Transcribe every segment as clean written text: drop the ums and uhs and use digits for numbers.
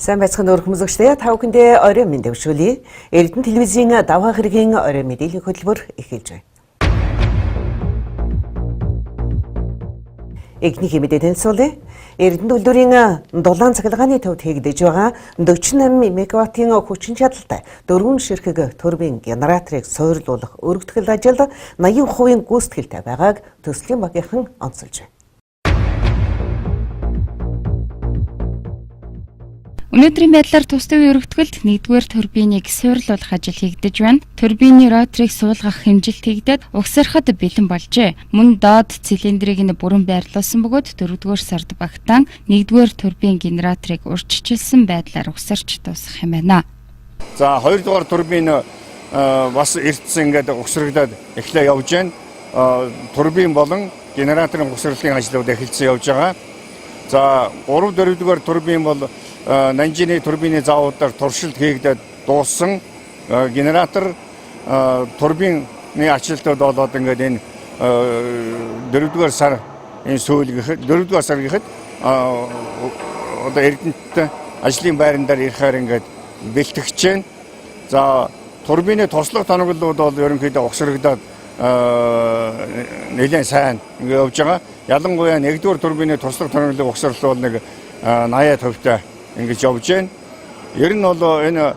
Сайн байцгаана өрхмөсөгчдөө та бүхэндээ орой мэнд дэвшүүлье. Эрдэнэ телевизийн даваа хэргийн орой мэдээллийн хөтөлбөр эхэлж байна. Эхний мэдээдэн суулъя. Эрдэнэ үйлдвэрийн дулаан цахилгааны төвд хийгдэж байгаа 48 мегаваттын хүчин чадалтай 4 ширхэг турбин генераторыг суйрлуулах өргөтгөл ажил 80% гүйцэтгэлтэй байгааг төслийн багийнхан онцолж байна. Өнөөдрийн байдлаар тус төвийн өргөтгөлд 1-р турбиныг суйрлуулах ажил хийгдэж байна. Турбины роторыг суулгах хэмжилт хийгдээд угсарахад бэлэн болжээ. Мөн доод цилиндрийг нь бүрэн байрлуулсан бөгөөд 4-р сард багтаан 1-р турбин генераторыг урьдчилсан байдлаар угсарч дуусгах юм байна. За 2-р турбин бас эртсэн ингээд угсрагдаад эхлээ явж байна. Турбин болон генераторын угсралтын ажлууд эхэлсэн явж байгаа. За 3-4-р турбин бол Нанжины турбины заавуудаар туршилт хийгдээд дууссан. Генератор турбины ачлалтад болоод ингээд энэ 4-р сар энэ сүүл гэхэд 4-р сар гэхэд одоо Эрдэнэт ажлын байран дээр ирэхээр ингээд бэлтгэж байна. За турбины туршлага тоноглолууд бол ерөнхийдөө угсрагдаад нэлээд сайн ингээд явж байгаа. Ялангуяа 1-р турбины туршлага тоноглолын угсрал бол нэг 80% ингэж явж байна. Ер нь бол энэ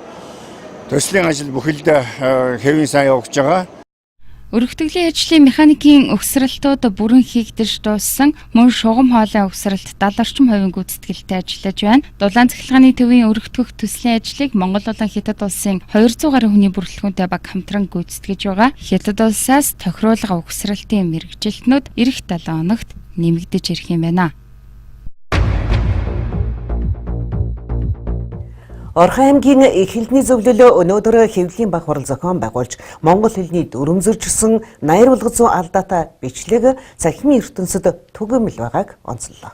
төслийн ажил бүхэлдээ хэвийн сайн явж байгаа. Өргөтгөлийн ажлын механикийн угсралтууд бүрэн хийгдэж дууссан. Мөн шугам хоолой угсралт 70% гүйцэтгэлтэй ажиллаж байна. Дулаан цахилгааны төвийн өргөтгөх төслийн ажлыг Монгол болон Хятад улсын 200 гаруй хүний бүрэлдэхүүнтэй баг хамтран гүйцэтгэж байгаа. Хятад улсаас тохируулга угсралтын мэргэжилтнүүд эх 7 хоногт нэмэгдэж ирэх юм байна. Орхон аймгийн их хэлний зөвлөлөө өнөөдөр хэвлэлийн баг хурал зохион байгуулж монгол хэлний дүрмзөрчсөн найруулга зүйн алдаатай бичлэг цахимын ертөнцид түгээмэл байгааг онцоллоо.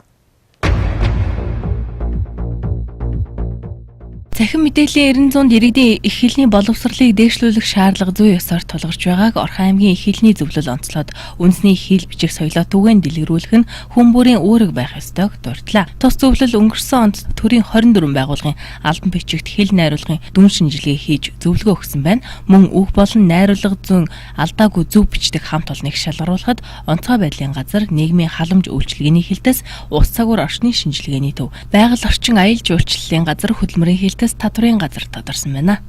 Цахим мэдээллийн 900-д иргэдийн их хэлний боловсролыг дээшлүүлэх шаардлага зүй ёсоор тулгарч байгааг Орхон аймгийн их хэлний зөвлөл онцлоод үндэсний хэл бичих соёлоо түгээн дэлгэрүүлэх нь хүн бүрийн үүрэг байх ёстойг дурдлаа. Тус зөвлөл өнгөрсөн онд төрийн 24 байгууллагын албан бичигт хэл найруулгын дүн шинжилгээ хийж зөвлөгөө өгсөн байна. Мөн үг болон найруулга зүйн алдаагүй зөв бичдэг хамт олныг шалгаруулахад онцгой байдлын газар нийгмийн халамж үйлчилгээний хэлтээс ус цагуур орчны шинжилгээний төв байгаль орчин аялал жуулчлалын газар хөдөлмөрийн хэлтээс татврын газар тодорсон байна.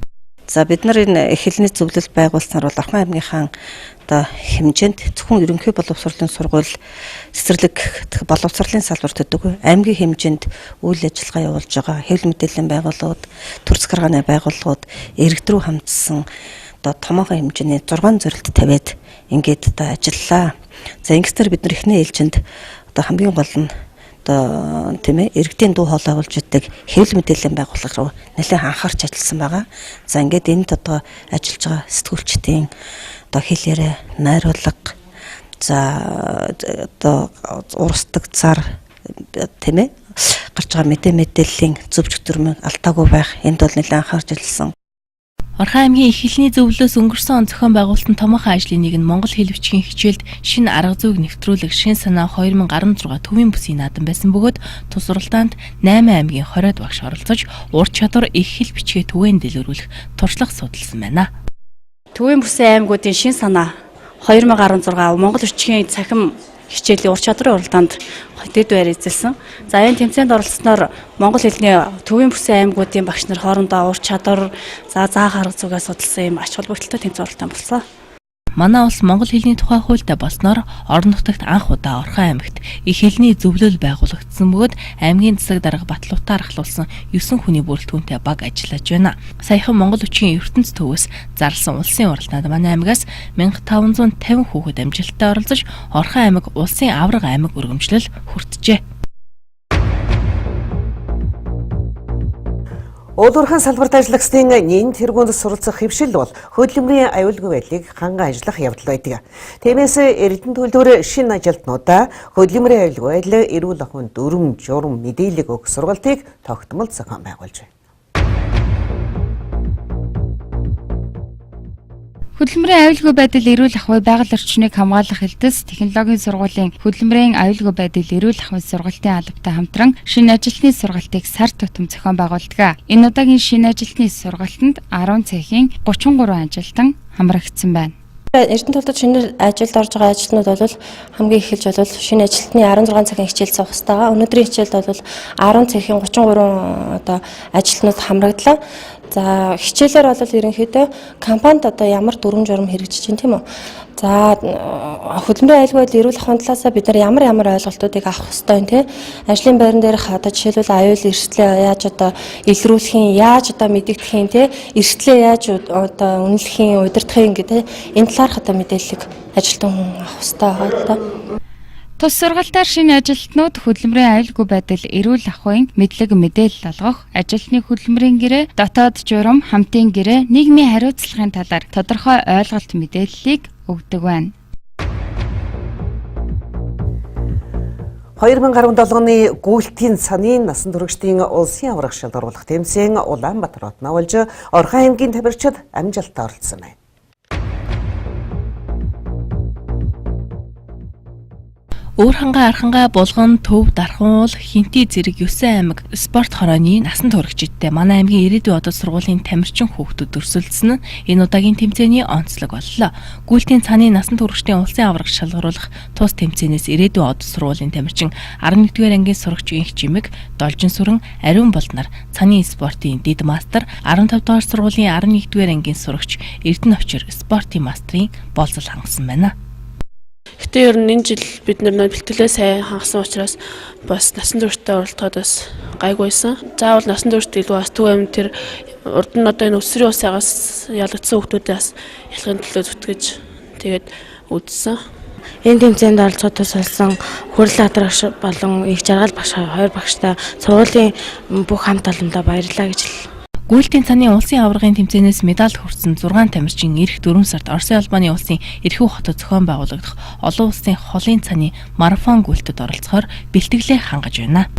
За бид нар энэ их хэлний зөвлөл байгуулснаар бол Орхон аймгийнхаа одоо хэмжээнд зөвхөн ерөнхий боловсролын сургууль цэцэрлэг боловсролын салбарт төдөг аймгийн хэмжээнд үйл ажиллагаа явуулж байгаа хэвлэл мэдээллийн байгууллагууд, төр захиргааны байгууллагууд иргэд рүү хамтсан одоо томоохон хэмжээний 6 зорилт тавиад ингээд одоо ажиллаа. За ингэснээр бид нар эхний ээлжинд одоо хамгийн гол нь одоо тийм ээ иргэдийн дуу хоолой болж идэг хэвлэл мэдээллийн байгууллага руу нэлээд анхаарч ажилласан байгаа. За ингээд энд одоо ажиллаж байгаа сэтгүүлчдийн одоо хэл яриа найруулга за одоо урсдаг цар тийм ээ гарч байгаа мэдээллийн зөв чөтгөрмөн алдаагүй байх энд бол нэлээд анхаарч ажилласан. Орхон аймгийн их хэлний зөвлөлөөс өнгөрсөн он зохион байгуулалтын томоохон ажлын нэг нь Монгол хэл бичгийн хичээлд шинэ арга зүйг нэвтрүүлэх шин санаа 2016 төвийн бүсийн наадам байсан бөгөөд тус сургалтанд 8 аймгийн 20-од багш оролцож ур чадвар их хэл бичгээ түгээн дэлгэрүүлэх туршлага судалсан байна. Төвийн бүсийн аймагуудын шин санаа 2016 Монгол бичгийн цахим хичээлийн ур чадрын уралдаанд дэд байр эзэлсэн. За энэ тэмцээнд оролцсноор монгол хэлний төвийн бүсийн аймагуудын багш нар хоорондоо ур чадвар, заах арга зүйгээ судалсан юм ач холбогдолтой тэмцээн уралдаан болсон. Манай улс монгол хэлний тухай хуультай болсноор орон нутагт анх удаа Орхон аймагт их хэлний зөвлөл байгуулагдсан бөгөөд аймгийн засаг дарга Батлуутаар ахлуулсан 9 хүний бүрэлдэхүүнтэй баг ажиллаж байна. Саяхан Монгол Хүчийн ертөнц төвөөс зарласан улсын уралдаанд манай аймагаас 1550 хүүхэд амжилттай оролцож Орхон аймаг улсын авраг аймаг өргөмжлөл хүртжээ. Уулуурхан салбарт ажиллагчдын нийт тэргуунд суралцах хэвшил бол хөдөлмөрийн аюулгүй байдлыг ханган ажиллах явдал байдаг. Тиймээс Эрдэнэ төлөвлөр шинэ ажилтнуудаа хөдөлмөрийн аюулгүй байдал, эрүүл ахуйн дүрм, журам мэдээлэл өгөх сургалтыг тогтмол зохион байгуулж байна. Хөдөлмөрийн аюулгүй байдал эрүүл ахуй байгаль орчныг хамгаалах хэлтс технологийн сургуулийн хөдөлмөрийн аюулгүй байдал эрүүл ахуй сургалтын албатай хамтран шинэ ажилтны сургалтыг сар тутам зохион байгуулдаг. Энэ удаагийн шинэ ажилтны сургалтанд 10 цехийн 33 ажилтан хамрагдсан байна. Эрдэнэ тулд шинээр ажилд орж байгаа ажилтнууд бол хамгийн эхэлж бол шинэ ажилтны 16 цагийн хичээл суух хэрэгтэй байгаа. Өнөөдрийн хичээлд бол 10 цагийн 33 одоо ажилтнууд хамрагдлаа. За хичээлээр бол ерөнхийдөө компанид одоо ямар дүрм журм хэрэгжиж байна тийм үү? За хөдөлмөрийн аюулгүй байдал эрүүл ахуйн талаас бид нар ямар ойлголтуудыг авах хэрэгтэй юм те? Ажлын байран дээрх одоо жишээлбэл аюул эрсдлээ яаж одоо илрүүлэхийн, яаж одоо мэдэгдэхийн те? Эрсдлээ яаж одоо үнэлэхийн, удирдахын гэдэг энэ талаарх одоо мэдээллийг ажилтан хүн авах хэрэгтэй байгаа л да. Тус сургалтаар шинэ ажилтнууд хөдөлмөрийн аюулгүй байдал эрүүл ахуйн мэдлэг мэдээлэл олгох, ажилтны хөдөлмөрийн гэрээ, дотоод журам, хамтын гэрээ, нийгмийн хариуцлагын талаар тодорхой ойлголт мэдээллийг өгдөг байна. 2017 оны гүйлтийн цаны насан туршидын улсын аврах шалгаруулах тэмцээн Улаанбаатар хотод болж Орхон аймгийн тамирчид амжилттай оролцсон байна. Өөр хангаа архангаа булган төв дархуул хинти зэрэг 9 аймаг спорт хорооны насан туршидтай манай аймгийн ирээдүйн одод сургуулийн тамирчин хүүхдүүд өрсөлдсөн нь энэ удаагийн тэмцээний онцлог боллоо. Гүйлтийн цааны насан туршидын улсын аврах шалгаруулах тус тэмцээнээс ирээдүйн одод сургуулийн тамирчин 11-р ангийн сурагч инх жимэг, Должин сүрэн, Ариун болд нар цааны спортын дид мастер, 15-р сургуулийн 11-р ангийн сурагч Эрдэнэ Очир спортын мастрын болцол хангасан байна. Гэтэ ер нь энэ жил бид нар бэлтгэлээ сайн хангасан учраас бас насан туршидтай оролцоход бас гайгүйсэн. Заавал насан туршид илүү бас төв амин тэр урд нь одоо энэ өсвөрийн усаагаас ялагдсан хүмүүсээ бас ялахын төлөө зүтгэж тэгээд үзсэн. Энэ тэмцээнд оролцоход болсон Хүрэл Адрагш болон их жаргал багш хоёр багштай сургуулийн бүх хамт олондоо баярлалаа гэж хэллээ. Гүйлтийн цааны улсын аваргын тэмцээнээс медаль хүртсэн 6 тамирчин эх 4 сард Оросын албаны улсын эрхүү хотод зохион байгуулагдах олон улсын холын цааны марафон гүйлтэд оролцохоор бэлтгэлээ хангаж байна.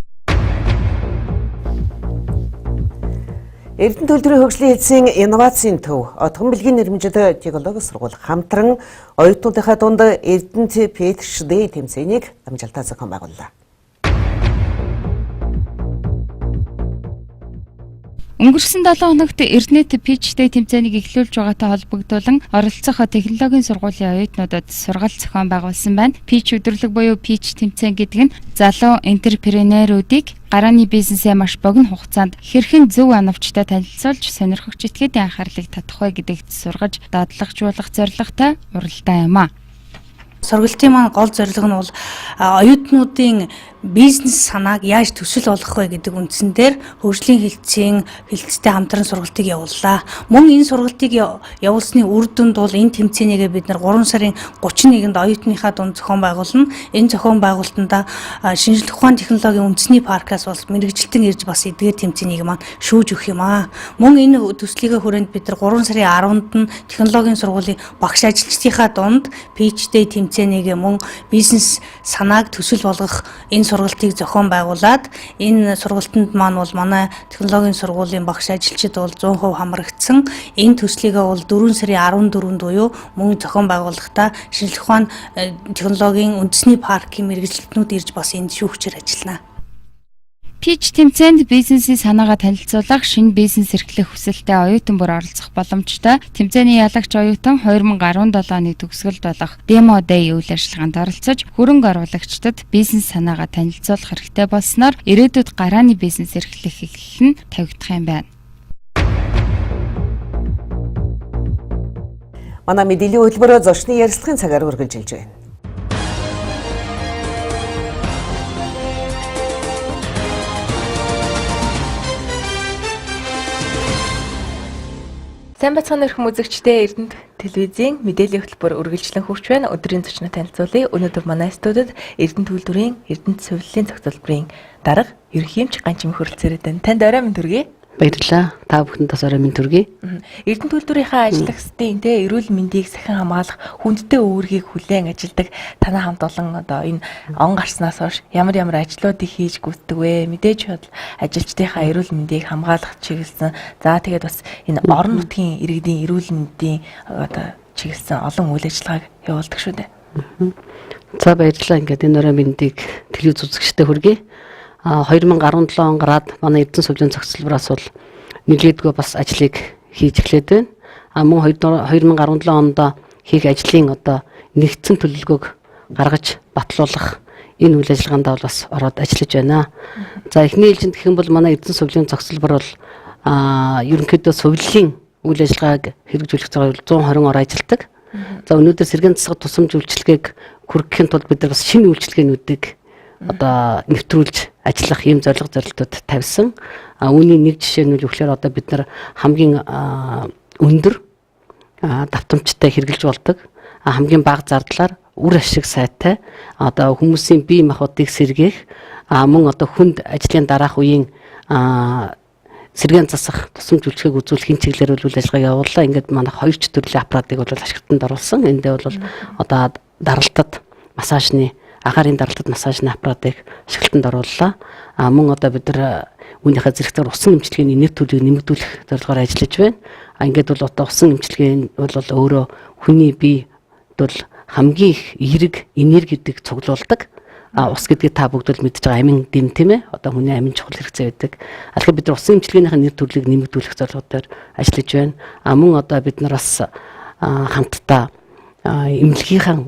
Эрдэнэ төлөвийн хөгжлийн эзэн инновацийн төв Отгон бэлгийн нэрмжид технологи сургууль хамтран оюутнуудынхаа дунд Эрдэнэ PhD тэмцээнийг амжилттай зохион байгууллаа. Өнгөрсөн 7 хоногт Эрдэнэт PhD тэмцээнийг эхлүүлж байгаатай холбогдуулан оролцох технологийн сургуулийн оюутнуудад сургалт зохион байгуулсан байна. Pitch өдрлөг буюу pitch тэмцээн гэдэг нь залуу энтерпренеруудыг гарааны бизнесээ маш богино хугацаанд хэрхэн зөв оновчтой танилцуулж сонирхогч этгээдийн анхаарлыг татах вэ гэдэгт сургаж дадлагжуулах зорилготой уралдаан юм а. Сургалтын маань гол зорилго нь бол оюутнуудын бизнес санааг яаж төсөл болгох вэ гэдэг үндсэн дээр хөгжлийн хилцтэй хамтран сургалтыг явууллаа. Мөн энэ сургалтыг явуулсны үр дүнд бол энэ тэмцээнийгээ бид нар 3 сарын 31-нд оюутныхаа дунд зохион байгуулна. Энэ зохион байгуулалтанд шинжлэх ухааны технологийн үндэсний паркаас бас мэргэжилтэн ирж бас эдгээр тэмцээнийг маань шүүж өгөх юм аа. Мөн энэ төслийг хүрээнд бид нар 3 сарын 10-нд нь технологийн сургуулийн багш ажилчдынхаа дунд PhD тэмцээнийг мөн бизнес санааг төсөл болгох энэ сургалтыг зохион байгуулад энэ сургалтанд маань бол манай технологийн сургуулийн багш ажилчид бол 100% хамрагдсан. Энэ төслийг бол 4 сарын 14-нд буюу мөн зохион байгуулахдаа шинжлэх ухааны технологийн үндэсний паркийн мэргэжилтнүүд ирж бас энд шүүгчээр ажиллана. Pitch тэмцээнд бизнесийн санаагаа танилцуулах, шинэ бизнес эрхлэх хүсэлтэй оюутан бүр оролцох боломжтой. Тэмцээний ялагч оюутан 2017 оны төгсгөлд болох Demo Day үйл ажиллагаанд оролцож, хөрөнгө оруулагчдад бизнес санаагаа танилцуулах хэрэгтэй болсноор ирээдүйд гарааны бизнес эрхлэх эхлэл нь тавигдах юм байна. Манай мэдээллийн хөтөлбөрөөр зочны ярилцлагын цагаар үргэлжилж байна. Сайн бацхан өрхөм үзэгчдээ Эрдэнэ телевизийн мэдээллийн хөтөлбөр үргэлжлэн хөгж байна. Өдрийн зочноо танилцуулъя. Өнөөдөр манай студид Эрдэнэ төлөвлөрийн Эрдэнэ цэвэрлэлийн цогцлборын дарга ерөнхийлөгч Ганчим хөрөлцөрөд байна. Танд орой минь төргий. Баярлалаа. Та бүхэнд бас орой минь төргий. Эрдэнэ төлөвлөрийнхаа ажиллагчдын эрүүл мэндийг сахин хамгаалах хүндтэй үүргийг хүлээн ажилдаг танай хамт олон одоо энэ он гарснаас хойш ямар ажлуудыг хийж гүйцэтгэв вэ? Мэдээж бодол ажилчдынхаа эрүүл мэндийг хамгаалах чиглэсэн. За тэгээд бас энэ орон нутгийн иргэдийн эрүүл мэндийн одоо чиглэсэн олон үйл ажиллагааг явуулдаг шүү дээ. За баярлалаа. Ингээд энэ өрөө мэндийг телевиз үзэгчтэй хүргэе. 2017 он гараад манай Эрдэнэ сувлийн зохицолбороос бол нэлээдгүй бас ажлыг хийж эхлээд байна. Мөн 2017 онд хийх ажлын одоо нэгдсэн төлөвлөгөөг гаргаж батлуулах энэ үйл ажиллагаанд бол бас ороод ажиллаж байна. За эхний ээлжинд гэх юм бол манай Эрдэнэ сувлийн зохицолбор бол ерөнхийдөө сувлийн үйл ажиллагааг хэрэгжүүлэх зорилгоор 120 ор ажилладаг. За өнөөдөр сэргээн засаг тусламж үйлчилгээг хүргэхийн тулд бид нар бас шинэ үйлчилгээнүүдийг одоо нэвтрүүлж ажиллах ийм зорилго зорилтууд тавьсан. Үүний нэг жишээ нь үгээр одоо бид нар хамгийн өндөр давтамжтай хэрэгжилж болдог. Хамгийн бага зардлаар үр ашиг сайтай одоо хүмүүсийн бие махбодыг сэргээх мөн одоо хүнд ажлын дараах үеийн сэргээн засах тусламж үйлчилгээг үзүүлэхийн чиглэлээр үйл ажиллагаа явууллаа. Ингээд манай 2 төрлийн аппаратыг бол ашиглалтанд оруулсан. Эндээ бол одоо даралтад массажны агаарын даралтад массажны аппаратыг ашиглалтанд орууллаа. Мөн одоо бид нар үүнийхээ зэрэгцээр усан эмчилгээний нэг төлөвийг нэмэгдүүлэх зорилгоор ажиллаж байна. Ингээд бол одоо усан эмчилгээ бол өөрөө хүний биед бол хамгийн их эерэг энергидийг цуглуулдаг. Ус гэдгийг та бүгд л мэдж байгаа амин дэм тийм ээ. Одоо хүний амин чухал хэрэгцээ байдаг. Тэгэхээр бид нар усан эмчилгээнийхээ нэр төрлийг нэмэгдүүлэх зорилгоор ажиллаж байна. Мөн одоо бид нар бас хамтдаа эмнэлгийнхаа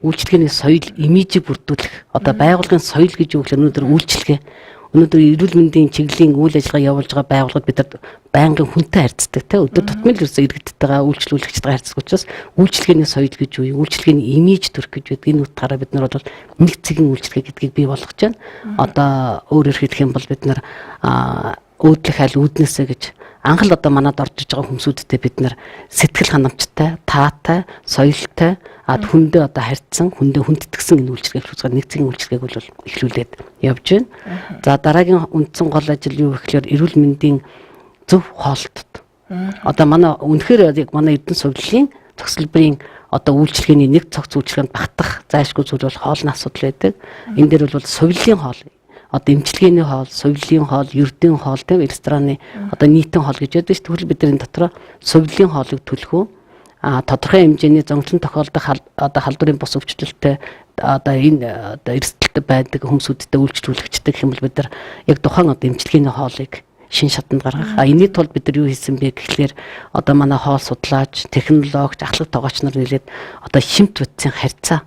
үйлчилгээний соёл имижийг бүрдүүлэх. Одоо байгууллагын соёл гэж юу гэхээр өнөөдөр үйлчилгээ. Өнөөдөр эрүүл мэндийн чиглэлийн үйл ажиллагаа явуулж байгаа байгууллагууд бид нар байнгын хүнтэй харьцдаг те өдөр тутмын л ерөөсөө иргэдтэйгээ үйлчлүүлэгчтэй харьцдаг учраас үйлчилгээний соёл гэж юу юм үйлчилгээний имиж төрөх гэж байдаг. Энэ утгаараа бид нар бол нэг цэгийн үйлчилгээ гэдгийг бий болгож байна. Одоо өөрөөр хэлэх юм бол бид нар өөдлөх аль үүднээсээ гэж анхал одоо манад орж иж байгаа хүмүүсүүдтэй бид нар сэтгэл ханамжтай, таатай, соёлтой хүндээ одоо харьцсан, хүндээ хүндэтгсэн энэ үйлчилгээг үүсгэх нэг цэгийн үйлчилгээг бол эхлүүлээд явж байна. За дараагийн үндсэн гол ажил юу гэхээр эрүүл мэндийн зөв хоолтод. Одоо манай үнэхээр яг манай Эрдэнэ сувлийн зохицолборын одоо үйлчилгээний нэг цогц үйлчилгээнд багтах зайлшгүй зүйл бол хоолны асуудал байдаг. Энэ дээр бол сувлийн хоол одоо эмчилгээний хоол, сувлийн хоол, ердийн хоол, тийм рестораны одоо нийтийн хоол гэж яддаг шүү. Тэгвэл бид нар энэ дотор сувлийн хоолыг төлөхөө тодорхой хэмжээний зөнгөлөн тохиолдох одоо халдварын бус өвчлөлттэй одоо энэ одоо эрсдэлтэй байдаг хүмүүсүүдтэй үйлчлүүлэгчтэй гэх юм бол бид нар яг тухайн одоо эмчилгээний хоолыг шин шатанд гаргах. Энэний тулд бид нар юу хийсэн бэ гэхлээр одоо манай хоол судлаач, технологич, ахлах тоогооч нар нэлээд одоо шимт бүтцийн харьцаа.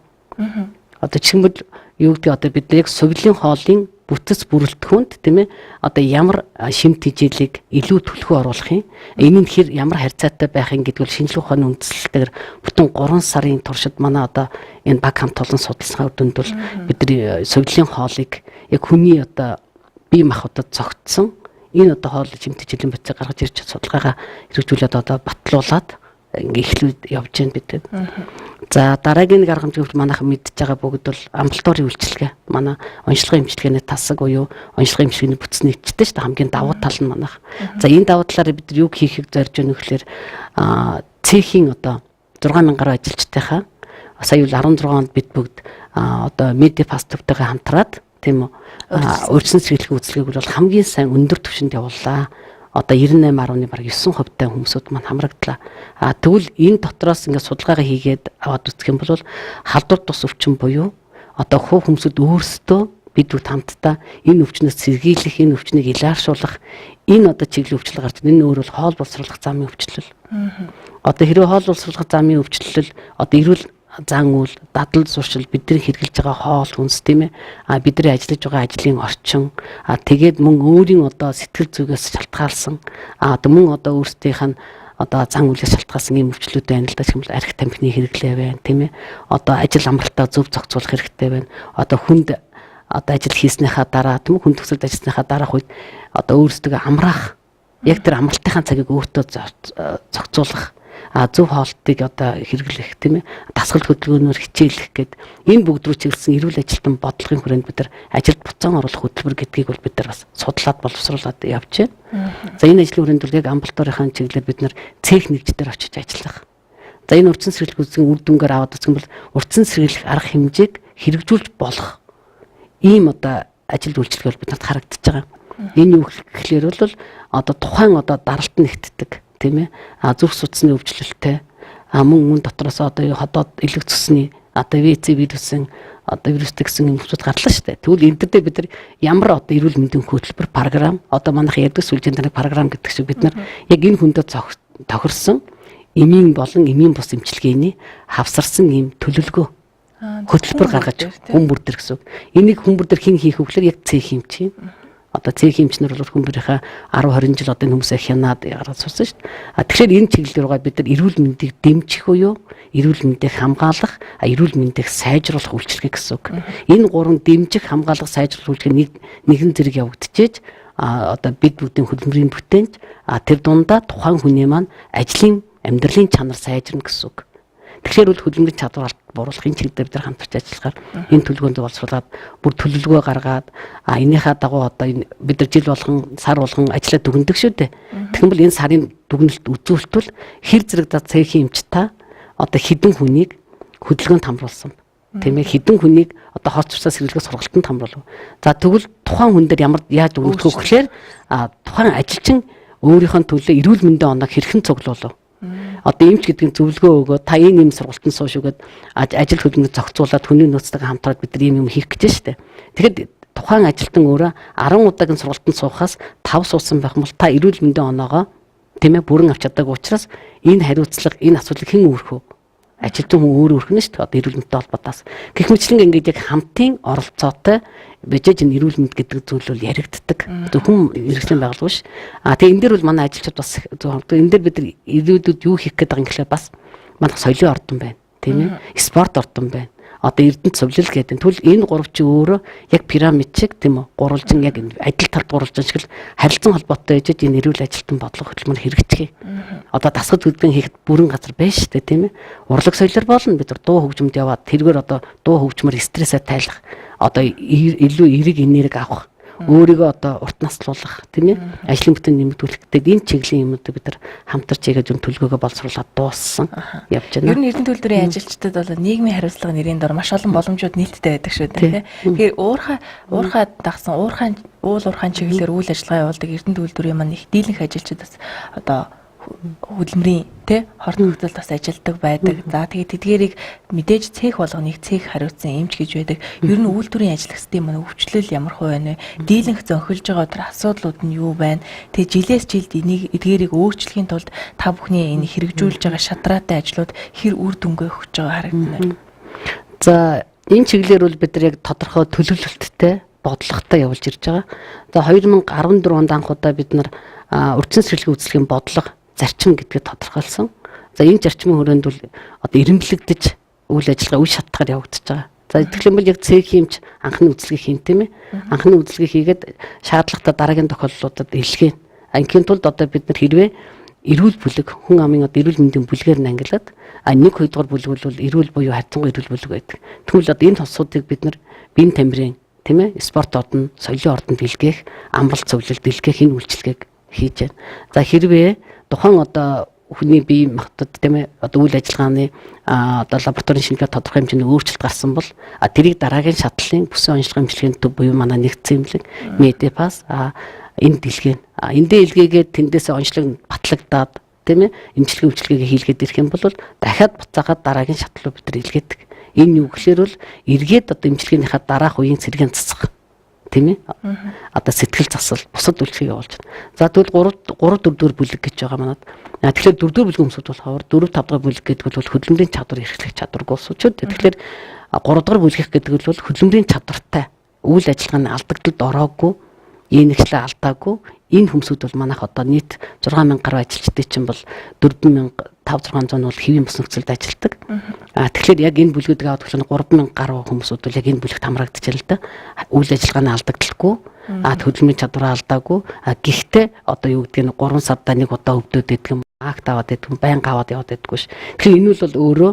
Одоо жишээлбэл юу гэдэг одоо бид яг сувлийн хоолын бүтэц бүрэлдэхүүнд тийм ээ одоо ямар шимт хичээлийг илүү төлхөө оруулах юм. Энэ нь хэр ямар харьцаатай байх юм гэдгийг шинжилгээ ухааны үндэслэлтэйгээр бүтэн 3 сарын туршид манай одоо энэ баг хамт олон судалсан үр дүнд бол бидний сувлийн хоолыг яг хүний одоо бие махбодод цогцсон энэ одоо хоол шимт хичээлийн бүтцийг гаргаж ирж судалгаагаа хэрэгжүүлээд одоо батлуулаад ингээ эхлээд явж байна бидэд. За дараагийн нэг арга хэмжээ манайхан мэдж байгаа бүгд бол амбулаторийн үйлчилгээ. Манай онцлогын эмчилгээний тасаг буюу онцлогын эмчилгээний бүтц нэгжтэй шүү дээ. Хамгийн давуу тал нь манайх. За энэ давуу талаараа бид нар юу хийхийг зорж байна гэхээр цехийн одоо 6000 гаруй ажилчтайхаа сая 16 онд бид бүгд одоо Медифастовтойгоо хамтраад тийм үү урьдчилан сэргийлэх үйлчилгээг бол хамгийн сайн өндөр түвшинд явууллаа. Одоо 98.9% тай хүмүүсүүд маань хамрагдлаа. Тэгвэл энэ дотроос ингээд судалгаагаа хийгээд аваад үзэх юм бол халдвар тус өвчин буюу одоо хувь хүмүүсүүд өөрсдөө бид бүгд хамтдаа энэ өвчнөөс сэргийлэх, энэ өвчнийг илааршуулах энэ одоо чиглэлийн өвчлөл гарч байна. Энэ өөр бол хоол боловсруулах замын өвчлөл. Одоо хэрэв хоол боловсруулах замын өвчлөл одоо эрүүл зан үйл, дадал зуршил бидний хэрэгжилж байгаа хоол хүнс тийм ээ. Бидний ажиллаж байгаа ажлын орчин тэгээд мөн өөрийн одоо сэтгэл зүгээс шалтгаалсан мөн одоо өөрсдийнх нь одоо зан үйлээс шалтгаалсан юм өвчлүүд байна л да. Тэгвэл архи тамхины хэрэглээ байна тийм ээ. Одоо ажил амралтаа зөв зохицуулах хэрэгтэй байна. Одоо хүнд одоо ажил хийснийхаа дараа тийм хүн төгсөлд ажилласныхаа дараах үед одоо өөрсдөө амраах яг тэр амралтынхаа цагийг өөртөө зохицуулах зөв хоолтыг одоо хэрэглэх тийм ээ дасгал хөдөлгөөнөөр хичээлэх гээд энэ бүгд рүү чиглэсэн эрүүл ажилтан бодлогын хүрээнд бид нар ажилд буцаан оруулах хөтөлбөр гэдгийг бол бид нар бас судлаад боловсруулад явж байна. За энэ ажлын хүрээнд бол яг амбулаторийн чиглэлээр бид нар цех нэгжлэр очиж ажиллах. За энэ урьдчилан сэргийлэх үзгийн үр дүнгээр аваад үзэх юм бол урьдчилан сэргийлэх арга хэмжээг хэрэгжүүлж болох ийм одоо ажил үйлчилгээ бол бидэнд харагдаж байгаа. Энэ юу гэхлээр бол одоо тухайн одоо даралт нэгтдэг тийм ээ зүрх судасны өвчлөлтэй мөн дотроос одоо ходоод элэг цусны одоо ВИЦ вирусын одоо вирустэй гэсэн юмнууд гарлаа шүү дээ. Тэгвэл энэ дээр бид нар ямар одоо эрүүл мэндийн хөтөлбөр програм одоо манайх ярьдаг сүлжээний таныг програм гэдэг шиг бид нар яг энэ хүндээ тохирсон эмийн болон эмийн бус эмчилгээний хавсарсан ийм төлөвлөгөө хөтөлбөр гаргаж хүн бүр төр гэсэн. Энийг хүн бүр төр хэн хийх вэ гэхээр яг цэг хэмч юм. Одоо цэг хэмчнэр бол хүн бүрийнхээ 10 20 жил одоо энэ хүмүүсээ хянаад гараад суусан шүү дээ. Тэгэхээр энэ чиглэлээр бид нар эрүүл мэндийг дэмжих буюу эрүүл мэндийг хамгаалах, эрүүл мэндийг сайжруулах үйлчилгээ гэсэн үг. Энэ гурван дэмжих, хамгаалах, сайжруулах үйлчилгээ нэгэн зэрэг явагдчихэж одоо бид бүгдийн хөдөлмөрийн бүтээнч тэр дундаа тухайн хүний маань ажлын амьдралын чанар сайжирна гэсэн үг. Тэгэхээр бол хөдөлмөрийн чадвар бууруулахын чиглэлээр бид нар хамтарч ажиллахаар энэ төлөвлөгөөнд боловсруулаад бүр төлөвлөгөө гаргаад энийхээ дагуу одоо бид нар жил болгон сар болгон ажиллаад дүгнэдэг шүү дээ. Тэгвэл энэ сарын дүгнэлт үзүүлэлтвэл хэр зэрэг цэхийн эмч та одоо хідэн хүнийг хөдөлгөөнд хамруулсан. Тийм ээ хідэн хүнийг одоо хооц цусаас сэргэлгээс сургалтанд хамруулав. За тэгвэл тухайн хүн дээр ямар яаж өгөх вэ гэхээр тухайн ажилчин өөрийнхөө төлөө эрүүл мэндийн оноог хэрхэн цуглуулав. Одоо эмч гэдэг нь зөвлөгөө өгөө та энэ сургалтанд сууш үгээд ажил хөдөлмөрөд зохицуулаад хүний нөөцтэйгээ хамтраад бид нар юм хийх гэж штэ. Тэгэхэд тухайн ажилтан өөрөө 10 удаагийн сургалтанд суухаас 5 суусан байх юм бол та эрүүл мэндийн оноогоо тийм ээ бүрэн авч чадаагүй учраас энэ хариуцлага энэ асуудлыг хэн өөрөх вэ? Ажилтан хүн өөрөө өрхнө шүү дээ. Одоо эрүүл мэндтэй холбоотойс. Гэх мэтлэн ингээд яг хамтын оролцоотой бижэж энэ эрүүл мэнд гэдэг зүйл бол яригддаг. Зөвхөн мэрэгжлийн байгууллага биш. Тэгээ энэ дээр бол манай ажилчид бас энэ дээр бид нар ирээдүйд юу хийх гэдэг юм гэхлээр бас манай соёлын ордон байна. Тийм ээ. Спорт ордон байна. Одоо Эрдэнэт цувлал гэдэг. Тэгвэл энэ гурав чи өөрөө яг пирамид шиг тийм үү? Гурвалжин яг адил талд гурвалжин шиг л харилцан холбоотой ээжэд энэ эрүүл ажилтан бодлого хөдөлмөр хэрэгжих. Одоо дасгал хөдөлгөөн хийхэд бүрэн газар байна шүү дээ, тийм ээ. Урлаг соёлоор болно бид нар дуу хөгжмөд яваад тэргээр одоо дуу хөгжмөр стрессээ тайлах. Одоо илүү эерэг энерги авах. Өөрийгөө одоо урт наслуулах, тийм ээ. Ажлын бүтээн нэмэгдүүлэх гэдэг энэ чиглэлийн юмнуудыг бид нар хамтарч ийгээд юм төлөвлөгөөгөө боловсруулаад дууссан явж байна. Ер нь Эрдэнэ төлөвлөрийн ажилчдад бол нийгмийн хариуцлага нэрийн дор маш олон боломжууд нийлдэхтэй байдаг шүү дээ. Тэгэхээр уурхай дагсан уурхайн чиглэлээр үйл ажиллагаа явуулдаг Эрдэнэ төлөвлөрийн маань их дийлэнх ажилчид бас одоо хөдөлмөрийн хорт нөхцөлд бас ажилдаг байдаг. За тэгээд тэдгээрийг мэдээж цех болгоныг цех хариуцсан эмч гэж байдаг. Ер нь үйлдвэрийн ажил хэсгийн маань өвчлөл ямар хувь байна вэ? Дийлэнх зөнхөлж байгаа тэр асуудлууд нь юу байна? Тэгээд жилээс жилд эдгээрийг өөрчлөхийн тулд та бүхний энэ хэрэгжүүлж байгаа шатраатай ажлууд хэр үр дүнгээ өгч байгаа харагдана. За энэ чиглэлээр бол бид нар яг тодорхой төлөвлөлттэй бодлоготой явуулж ирж байгаа. За 2014 онд анх удаа бид нар урьдчилан сэргэлгийн үйлчлэгийн бодлого зарчим гэдгийг тодорхойлсон. За энэ зарчмын хүрээнд бол одоо эренблэгдэж үйл ажиллагаа үе шатгаар явагдаж байгаа. За тэгэхээр бол яг цэг хэмж анхны үйлчлэгийг хийн тийм ээ. Анхны үйлчлэгийг хийгээд шаардлагатай дараагийн тохиолдлуудад илгээн. Анхийн тулд одоо бид нар хэрвээ эрүүл бүлэг хүн амын одоо эрүүл мэндийн бүлгээр нь ангилаад нэг хоёрдугаар бүлэг бол эрүүл буюу хайрцангуй эрүүл бүлэг байдаг. Тэгвэл одоо энэ тосуудыг бид нар биеийн тамирын тийм ээ спорт ордон, соёлын ордонд илгээх, амралт цөвлөлд илгээх энэ үйлчлэгийг хийж байна. За хэрвээ тухайн одоо хүний бие махбод тийм ээ одоо үйл ажиллагааны одоо лабораторийн шинжилгээ тодорхой хэмжээний өөрчлөлт гарсан бол тэрийг дараагийн шатлалын бүсийн онцлог эмчилгээний төв буюу манай нэгдсэн эмнэлэг Медипас энэ дэлгэн эндээ илгээгээд тэндээсээ онцлог батлагдаад тийм ээ эмчилгээ үйлчлэгээ хийлгээд ирэх юм бол дахиад буцаагаад дараагийн шатлал бид нар илгээдэг. Энэ юу гэхээр бол эргээд одоо эмчилгээнийхаа дараах үеийн цэргийн цэцэг тийм ээ одоо сэтгэл засал бусад үйлчлэг явуулж байна. За тэгвэл 3 4 бүлэг гэж байгаа манад. Тэгэхээр 4 бүлэг хүмүүсд болохоор 4 5 дахь бүлэг гэдэг бол хөдөлмөрийн чадвар эрхлэх чадваргүй сууч. Тэгэхээр 3 дахь бүлэг гэдэг бол хөдөлмөрийн чадвартай үйл ажиллагааны алдагдлалд ороогүй, ээнэгчлээ алдаагүй энэ хүмүүсд бол манайх одоо нийт 6000 гаруй ажилчдын чинь бол 4500 бол хэвийн бус нөхцөлд ажилладаг. Тэгэхээр яг энэ бүлгүүдийг аваад өгч 3000 гаруй хүмүүсүүд бол яг энэ бүлэгт хамрагдчихжээ л да. Үйл ажиллагааны алдагдaltaгүй, хөдөлмөрийн чадвараа алдаагүй. Гэхдээ одоо юу гэдгийг нь 3 сарда нэг удаа өвдөд идэх юм, акт аваад идэх юм, байнга аваад яваад идэггүй ш. Тэгэхээр энэ бол өөрөө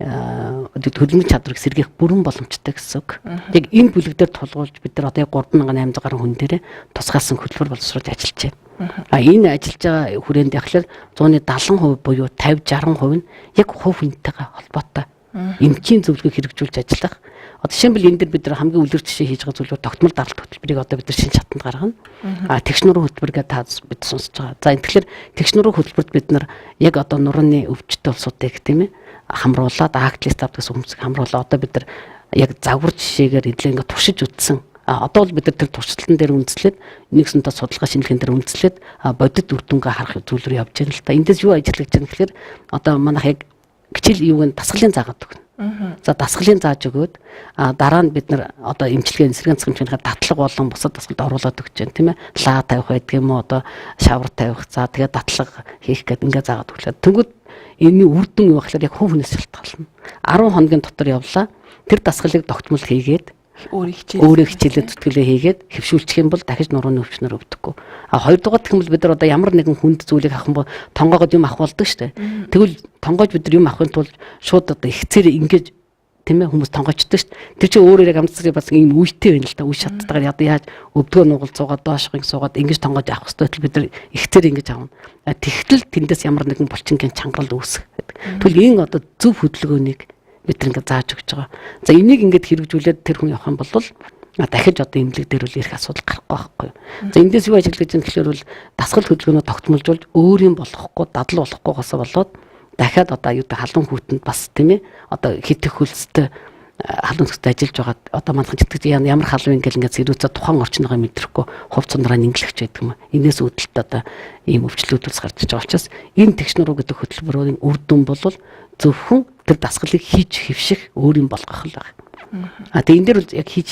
хөдөлмөрийн чадварыг сэргээх бүрэн боломжтой гэсэн үг. Яг энэ бүлэг дээр тулгуулж бид нар одоо яг 3800 гаруй хүн дээрээ тусгаасан хөтөлбөр боловсруулж ажиллаж байна. Энэ ажиллаж байгаа хүрээнд яхахлаар 170% буюу 50-60% нь яг хувь хүнтэйгээ холбоотой эмчийн зөвлөгөөг хэрэгжүүлж ажиллах. Жишээлбэл энэ дэр бид нар хамгийн үлгэр жишээ хийж байгаа зүйлүүд тогтмол даралт хөтөлбөрийг одоо бид нар шинэ чатанд гаргана. Тэгш нуруу хөтөлбөр гэдэг та бид сонсож байгаа. За тэгэхээр тэгш нуруу хөтөлбөрт бид нар яг одоо нурууны өвчтөй улсуудыг тийм ээ хамруулаад актлист авдагс хүмүүсийг хамруулаад одоо бид нар яг загвар жишээгээр эдлээ ингээд туршиж үзсэн. Одоо бол бид нар тэр туршилтан дээр үндэслээд нэгсэнтэй судалгаа шинжилгээнд дээр үндэслээд бодит үр дүнгээ харах зүйл рүү явж байгаа л та. Эндээс юу ажиллаж байгаа юм гэхээр одоо манайх яг хичээл юуг нь дасгалын заагаад өгнө. За дасгалын зааж өгөөд дараа нь бид нар одоо эмчилгээ эсрэг цэцэмжийнхээ татлаг болон бусад дасгалд оруулаад өгч जैन тийм ээ. Лаа тавих байдаг юм уу одоо шавар тавих. За тэгээд татлаг хийх гэдэг ингээ заагаад өглөө. Тэнгүүд энэний үр дүн юу гэхээр яг хувь хүнээс шалтгаална. 10 хоногийн дотор явлаа. Тэр дасгалыг тогтмол хийгээд өөрийн хичээлээ зүтгэлээ хийгээд хэвшүүлчих юм бол дахиж нурууны өвчнөр өвдөхгүй. Хоёрдугаар гэх юм бол бид нар одоо ямар нэгэн хүнд зүйлийг авах юм бол тонгоогод юм авах болдог шүү дээ. Тэгвэл тонгоож бид нар юм авахын тулд шууд одоо ихцээр ингэж тийм ээ хүмүүс тонгоочтой шүү дээ. Тэр чинь өөрөө яг амцрын бас ийм үетэй байна л да. Үе шаттайгаар одоо яаж өвдгөө нугал зуугаад доошхыг суугаад ингэж тонгоож авах хэрэгтэй бид нар ихцээр ингэж авна. Тэгтэл тэндээс ямар нэгэн булчингийн чангарал үүсэх гэдэг. Тэгвэл энэ одоо зөв хөдөлгөөнийг бид нар ингээд зааж өгч байгаа. За энийг ингээд хэрэгжүүлээд тэр хүн явах юм бол дахиж одоо эмнэлэг дээр үл ирэх асуудал гарахгүй байхгүй. За эндээс юу ажиглаж байгаа гэхээр бол дасгал хөдөлгөөнөө тогтмолжуулж өөрийн болохгүй дадал болохгүйгээс болоод дахиад одоо юу гэдэг халуун хүүтэнд бас тийм ээ одоо хит их хөлстэй халуун хөстэй ажиллаж байгаа одоо манайхан житгэж ямар халуун ингээл ингээд зэрүүцээ тухайн орчингоо мэдрэхгүй хувь цундраа нинглэгч байдаг юм. Энээс үүдэлт одоо ийм өвчлүүд ус гарч байгаа учраас энэ тэгшнүрүү гэдэг хөтөлбөрийн үр дүн бол зөвхөн тэр дасгалыг хийж хэвших өөрийн болгох л байна. Тэгээ энэ дээр бол яг хийж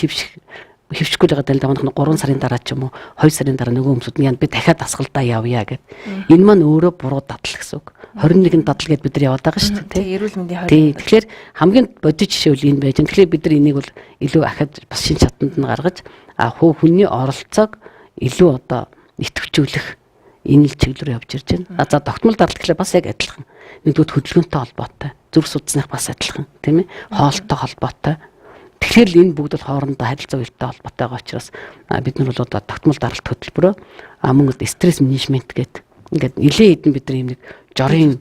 хэвшихгүй байгаа даа манайх 3 сарын дараа ч юм уу 2 сарын дараа нөгөө хүмүүсд нь би дахиад дасгалдаа явъя гэд. Энэ маань өөрөө буруу дадал гэсэн үг. 21 дадал гэд бид нар яваад байгаа шүү дээ. Эрүүл мэндийн 20. Тэгэхээр хамгийн бодит жишээ бол энэ байж. Тэгэхээр бид нар энийг бол илүү ахад бас шинэ чатанд нь гаргаж хүний оролцоог илүү одоо идэвхжүүлэх энэ л чиглэлээр явж ирж байна. За тогтмол дадал гэхлээр бас яг адилхан. Нэгдүгээр хөдөлгөөнтэй холбоотой. Зүрх судасных бас адилхан, тийм ээ? Хоолтой холбоотой. Тэгэхээр энэ бүгд бол хоорондоо харилцаа уялдаа холбоотой байгаа учраас бид нар бол одоо тогтмол даралт хөтөлбөрөө мөн стресс менежмент гэдэг ингээд нэлээд хэдэн бид нар юм нэг жорын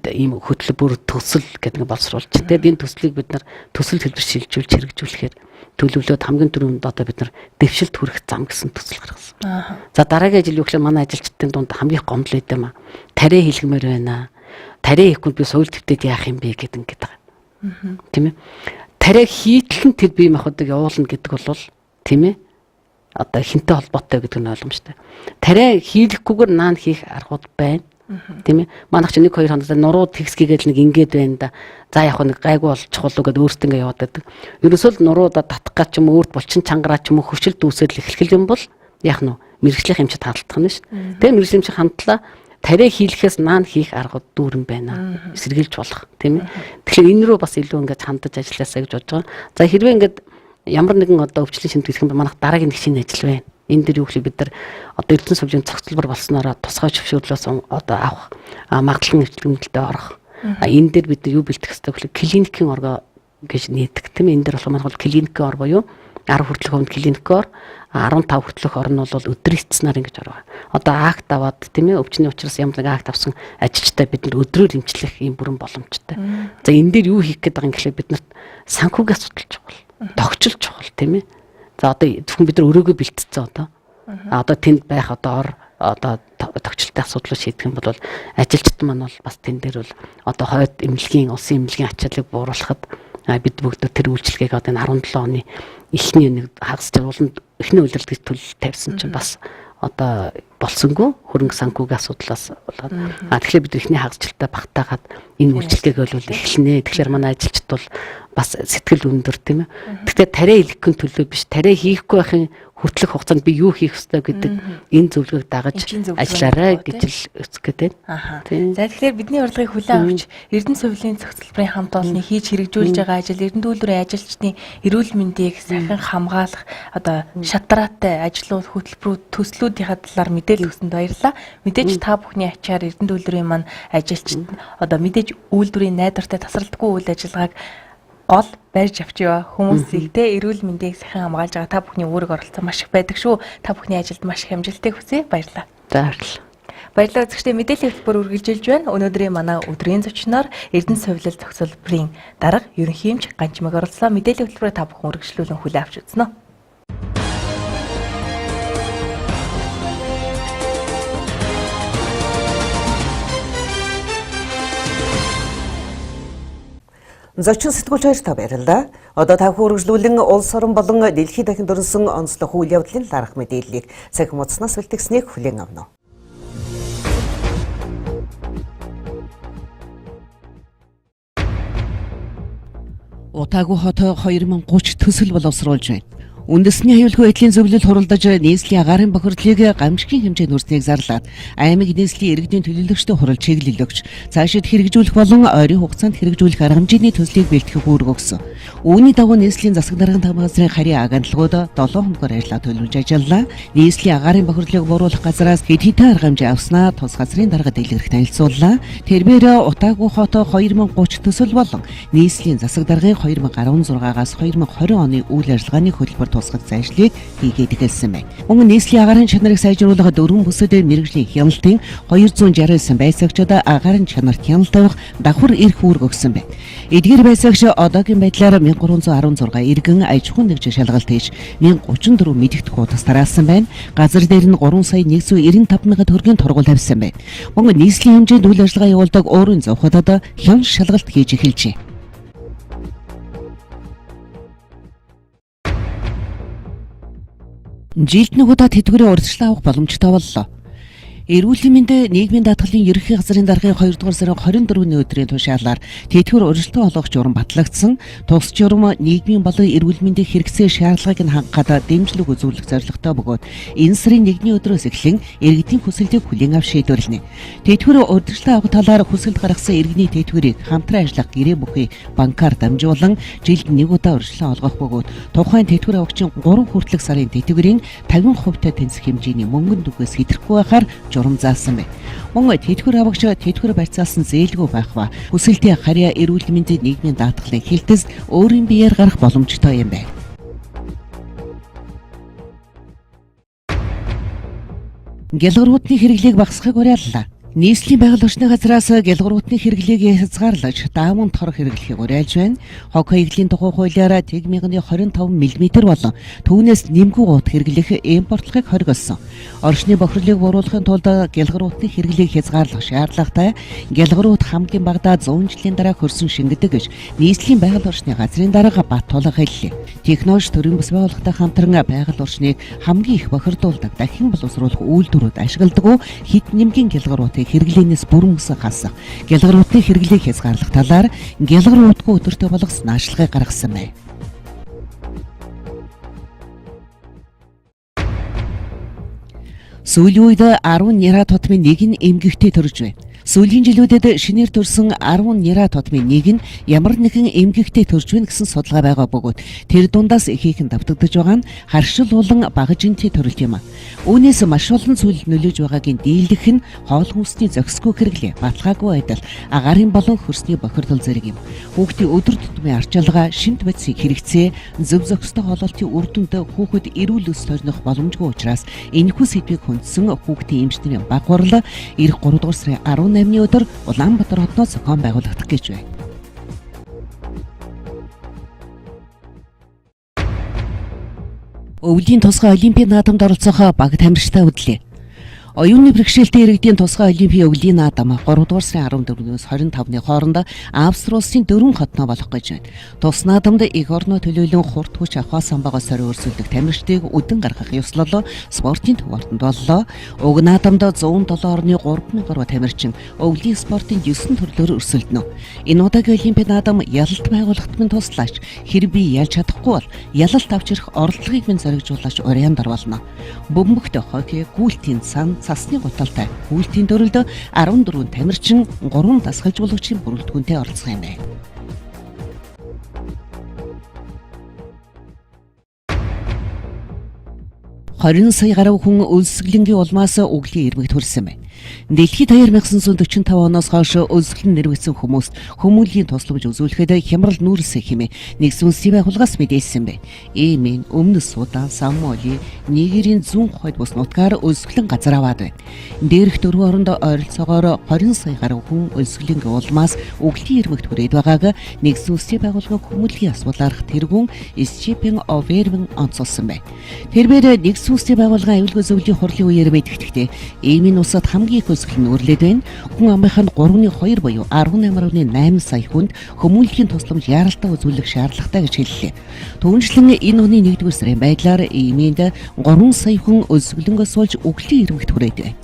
юм хөтөлбөр төсөл гэдэг нэг боловсруулж. Тэгээд энэ төслийг бид нар төсөл хэлбэр шилжүүлж хэрэгжүүлэхээр төлөвлөөд хамгийн түрүүнд одоо бид нар дэвшилт хүрэх зам гэсэн төсөл гаргасан. За дараагийн жил юу гэхээр манай ажилчдын дунд хамгийн гомдол өгд юм аа. Тариа хэлгмээр байна. Тариа хийхгүй би суйль твтэд яах юм бэ гэдэг ингээд байгаа. Тийм ээ. Тариа хийтэл нь тэр бие махбодыг явуулна гэдэг бол тийм ээ. Одоо хинтэй холбоотой гэдэг нь ойлгомжтой. Тариа хийлэхгүйгээр наан хийх аргууд байна. Тийм ээ. Манайх чи 1-2 хоногт нуруу тэгсгийгээд нэг ингээд байна да. За яг нэг гайгүй бол чухал уу гэдээ өөртөө ингээд яваад байдаг. Ерөөсөө л нуруудаа татах га ч юм уу өөрт булчин чангараа ч юм уу хөвшил дүүсэл эхлэх юм бол яг нь мэрэгжлийн хэмжээд хандлагах нь шүү дээ. Тэгээ мэрэгжлийн хэмжээ хандлаа тариа хийлэхээс наан хийх аргууд дүүрэн байна. Эсэргийлж болох тийм ээ. Тэгэхээр энэ рүү бас илүү ингээд хандаж ажилласаа гэж бодож байгаа. За хэрвээ ингээд ямар нэгэн одоо өвчлөлийн шимтгий гэх юм бол манайх дараагийн нэг шинэ ажил байна. Энэ дээр юу гэхэл бид нар одоо Эрдэнэ сүлжээний цогцлбор болсноороо тусгай зөвшөөрлөөс одоо авах магадлалын нэвтрүүлэгтээ орох. Энэ дээр бид юу бэлтгэх хэрэгтэй гэхэл клиникийн орго гэж нээдэг тийм ээ. Энэ дээр болох манайх бол клиникийн ор буюу 10 хүртэлх хувьд клиникийн ор 15 хүртэлх ор нь бол өдөр эцснаар ингэж ороо. Одоо акт аваад тийм ээ өвчний учраас ямар нэг акт авсан ажилчтай бид нар өдрөөр эмчлэх юм бүрэн боломжтой. За энэ дээр юу хийх гээд байгаа юм гэхэл бид нарт санхүүгийн асуудал чухал. Тогтчил чухал тийм ээ. За одоо зөвхөн бид нар өрөөгөө бэлтцсэн одоо. Одоо тэнд байх одоо ор одоо тогтчилтын асуудлыг шийдэх юм бол ажилчид маань бол бас тэн дээр бол одоо хойд эмнэлгийн улсын эмнэлгийн ачааллыг бууруулахад бид бүгд тэр үйлчлэгийг одоо энэ 17 оны эхний нэг хагас жууланд эхний үйлдвэрлэлд төлөв тавьсан чинь бас одоо болсонгүй хөрөнгө санхүүгийн асуудлаас болоод тэгэхээр бид эхний хагасчлалтаа багтаагаад энэ үйлчлэгийг бол эхлэнэ. Тэгэхээр манай ажилчид бол бас сэтгэл өндөр тийм ээ. Гэхдээ тариа хийхгүй төлөө биш тариа хийхгүй байхын хүртэлх хугацаанд би юу хийх ёстой гэдэг энэ зөвлөгөөг дагаж ажиллаарай гэж л өцөх гэдэг. За тэгэхээр бидний урилгыг хүлээн авч Эрдэнэ сувилийн цогцлборын хамт олонны хийж хэрэгжүүлж байгаа ажил Эрдэнэ үйлдвэрийн ажилчдын эрүүл мэндийг сахин хамгаалах одоо шатраатай ажлууд хөтөлбөрүүд төслүүдийн талаар мэдээлэл өгсөнд баярлалаа. Мэдээж та бүхний ачаар Эрдэнэ үйлдвэрийн маань ажилчид одоо мэдээж үйлдвэрийн найдвартай тасралтгүй үйл ажиллагааг гол барьж авчгаа хүмүүсийг те эрүүл мэндийг сахин хамгаалж байгаа та бүхний үүрэг оролцоо маш их байдаг шүү. Та бүхний ажилд маш их амжилтыг хүсье. Баярлалаа. За баярлалаа. Баярлалаа үзэгчдээ, мэдээллийн хөтөлбөр үргэлжилж байна. Өнөөдрийн манай өдрийн зочноор Эрдэнэ сувилал зохицуулбарын дарга ерөнхий эмч Ганчмаг оролцлоо. Мэдээллийн хөтөлбөрөөр та бүхэн үргэлжлүүлэн хүлээн авч үзнэ. Зочин сэтгүүлч хоёр та баярлалаа. Одоо та хүргэлжлүүлэн улс орон болон дэлхийд дахин дөрсөн онцлог үйл явдлын дараах мэдээллийг цахим утаснаас бэлтгэснийг хүлээн авна. Утаагүй хот 2030 төсөл боловсруулж байна. Үндэсний аюулгүй байдлын зөвлөл хуралдаж нийслэлийн агаарын бохирдлыг гамшигын хэмжээнд хүрснийг зарлаад аймаг нийслэлийн иргэдийн төлөөлөгчдөд хурал чиглэлөгч цаашид хэрэгжүүлэх болон ойрын хугацаанд хэрэгжүүлэх арга хэмжээний төслийг бэлтгэх үүрэг өгсөн. Үүний дагуу нийслэлийн засаг даргын тамгазрын харийн агентлагууд 7 хоногоор ажиллаа төлөвлөж ажиллаа. Нийслэлийн агаарын бохирдлыг бууруулах газраас хэд хэдэн арга хэмжээ авснаа тус газрын дарга дэлгэрэх танилцууллаа. Тэрээр Утаагүй хот 2030 төсөл болон нийслэлийн засаг даргын 2016-аас 2020 оны үйл ажиллагааны хөтөлбөр тусгах зайлшгийг хийгээд эхэлсэн байна. Мөн нийслэлийн агаарын чанарыг сайжруулах дөрвөн бүсэд мэргэжлийн хяналтын 269 байцаагчид агаарын чанарт хяналт тавих давхар эрх үүрэг өгсөн байна. Эдгээр байцаагч одоогийн байдлаар 1316 иргэн аж ахуйн нэгж шалгалт хийж 1034 мэдэгдэх утас тараасан байна. Газар дээр нь 3,195,000 төгрөгийн торгуул тавьсан байна. Мөн нийслэлийн хэмжээнд үйл ажиллагаа явуулдаг өөрийн зовходод хяналт шалгалт хийж эхэлжээ. Жилд нэг удаа тэтгэврийн урьдчилан авах боломжтой боллоо. Эрүүл мэндийн нийгмийн даатгалын ерөнхий газрын даргын 2 дугаар сарын 24-ний өдрийн тушаалаар тэтгэвэр урьдчилан олгох журам батлагдсан. Тус журам нийгмийн болон эрүүл мэндийн хэрэгцээ шаардлагыг нь хангахад дэмжлэг үзүүлэх зорилготой бөгөөд энэ сарын 1-ний өдрөөс эхлэн иргэдийн хүсэлтийг хүлээн авч шийдвэрлэнэ. Тэтгэвэр урьдчилан авах талаар хүсэлт гаргасан иргэний тэтгэврийг хамтран ажиллах гэрээ бүхий банкар дамжуулан жилд нэг удаа урьдчилан олгох бөгөөд тухайн тэтгэвэр авагчийн 3 хүртэлх сарын тэтгэврийн 50% тэнцэх хэмжээний мөнгөнд үгээс хэтрэхгүй байхаар журам заасан байна. Мөн тэтгэвэр авагч тэтгэвэр барьцаалсан зээлгүй байх ба хүсэлтийн харьяа эрүүл мэндийн нийгмийн даатгалын хилтэс өөрийн биеэр гарах боломжтой юм байна. Гялгууруудны хэрэглийг багасгахыг уриаллаа. Нийслэлийн байгаль орчны газраас гялгууруудны хэрэглийг хязгаарлаж даамын тор хэрэглэхийг уриалж байна. Хог хаягдлын тухай хуулиараа тэг 1025 мм болон түүнээс нэмгүй гут хэрэглэх импортлохыг хоригдсон. Орчны бохирлыг бууруулахын тулд гялгууруудны хэрэглийг хязгаарлах шаардлагатай. Гялгуурууд хамгийн багадаа 100 жилийн дараа хөрсөн шингэдэг гэж нийслэлийн байгаль орчны газрын дарга Баттуулга хэллээ. Технологи төрийн бас байгууллагатай хамтран байгаль орчныг хамгийн их бохирдуулдаг дахин боловсруулах үйлдвэрүүд ашигладаг хит нэмгийн гялгуурууд хэрэглэнээс бүрэн өсөн хасах гялгууруудын хэрэглийг хязгаарлах талаар гялгуур утгагүй өдөртөө болгосон наашлагыг гаргасан байна. Сүүлийн үед 10 нера тотмын нэг нь эмгэгтэй төрж байна. Сүүлийн жилүүдэд шинээр төрсөн 10 нера тотмын нэг нь ямар нэгэн эмгэгтэй төрж байна гэсэн судалгаа байгаа бөгөөд тэр дундаас ихийнх нь давтагдж байгаа нь харшил болон бага жинтэй төрөлт юм а. Үүнээс маш олон зүйл нөлөөж байгаагийн дийлдэх нь хоол хүнсний зохисгүй хэрэглээ, баталгаагүй байдал, агаарын болон хөрсний бохирдол зэрэг юм. Хүүхдийн өдөр тутмын арчилгаа, шимт бодисыг хэрэгцээ, зөв зохистой хоололтын үр дүнд хүүхэд эрүүл өс тойрнох боломжгүй учраас энэхүү сэдвийг хүндсэн хүүхдийн эмчтний баг хурлаа эх 3 дугаар сарын 18-ны өдөр Улаанбаатар хотноос зохион байгуулагдах гэж байна. Өвлийн тусгай олимпийн наадамд оролцох баг тамирчтай хөдлөө. Оюуны бэрхшээлтэй иргэдийн тусгай олимпийн өвлийн наадам 3 дугаар сарын 14-өөс 25-ны хооронд Австри улсын 4 хотноо болох гэж байна. Тус наадамд эх орноо төлөөлөн хурд хүч авах самбаагаас сорь өрсөлдөх тамирчдыг үдэн гаргах ёслолоо спортын төвөртөнд боллоо. Уг наадамд 107 орны 3000 гаруй тамирчин өвлийн спортын 9 төрлөөр өрсөлдөнө. Энэ удаагийн олимпийн наадам ялалт байгуулагдмын туслаач хэрэг би ялж чадахгүй бол ялалт авч ирэх оролдлогыг минь зоригжуулаач урианд оруулна. Бөмбөгт хоккей, гүйлтийн сан цасны гуталтай гүйлтийн төрөлд 14 тамирчин 3 дасгалжуулагчийн бүрэлдэхүүнтэй оролцох юм байна. 20 сая гаруй хүн өлсгөлөнгийн улмаас өвглийн ирмэгт хүрсэн байна. Дэлхийд 2945 оноос хойш өлсгөлн нэрвэгдсэн хүмүүст хүмүүлийн тусламж үзүүлэхэд хямрал нүүрсэ хэмээн нэгдсэн улсын байгууллагаас мэдээлсэн байна. Иймийн өмнө Судан, Сомали, Нигерийн зүүн хойд бус нутгаар өлсгөлн газар аваад байна. Дээрх дөрвөн оронд ойролцоогоор 20 сая гаруй хүн өлсгөлөнгийн улмаас өвглийн ирмэгт хүрээд байгааг нэгдсэн улсын байгууллагын хүмүүлийн асуулаарх тэргүүн Степен Овервен онцолсон байна. Тэрээр нэгдсэн улсын байгууллагын аюулгүй зөвлөлийн хурлын үеэр мэдгдэхдээ иймийн улсад хамгийн их өлсгөл нүүрлээд байна. Хүн амынханд 3.2 буюу 18.8 сая хүнд хүмүүнлэгийн тусламж яаралтай үзүүлэх шаардлагатай гэж хэллээ. Түүнчлэн энэ оны 1-р сарын байдлаар ийминд 3 сая хүн өлсгөлөнгөөс болж өвглийн ирмэгт хүрээд байна.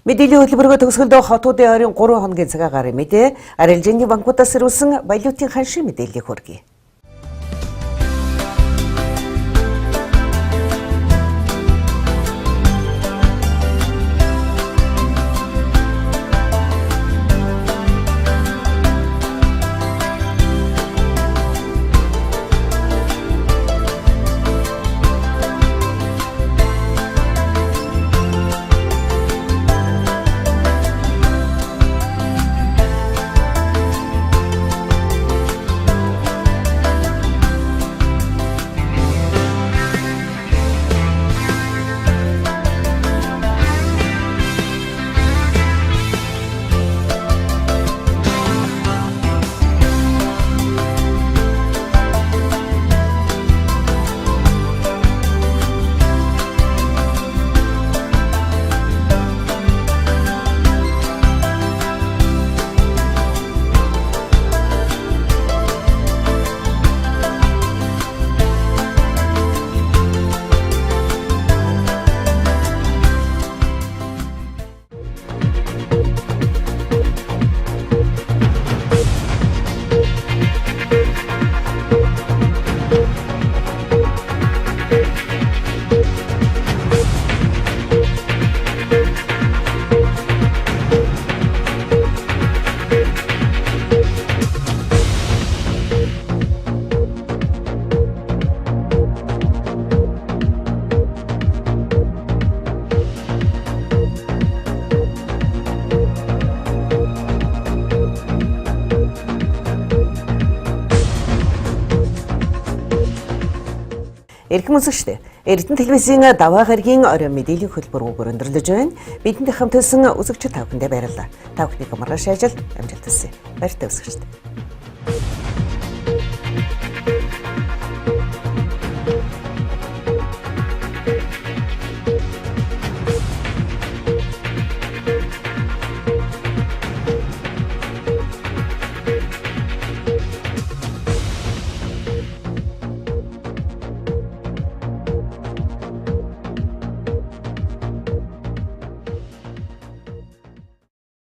Мэдээллийн хөтөлбөрөөр төгсгөлдөө хотуудын ойрын 3 хоногийн цагаагаар мэдээ арилжааны банкудаас ирүүлсэн валютын ханшийн мэдээллийг хүргэе. Эрхэм үзэгчдээ, Эрдэнэ телевизийн даваа гарагийн орой мэдээллийн хөтөлбөр өндөрлөж байна. Бидэнтэй хамт байсан үзэгчид та бүхэндээ баярлалаа. Та бүхнийг маргааш ажил амжилт хүсье. Баяртай үзэгчдээ.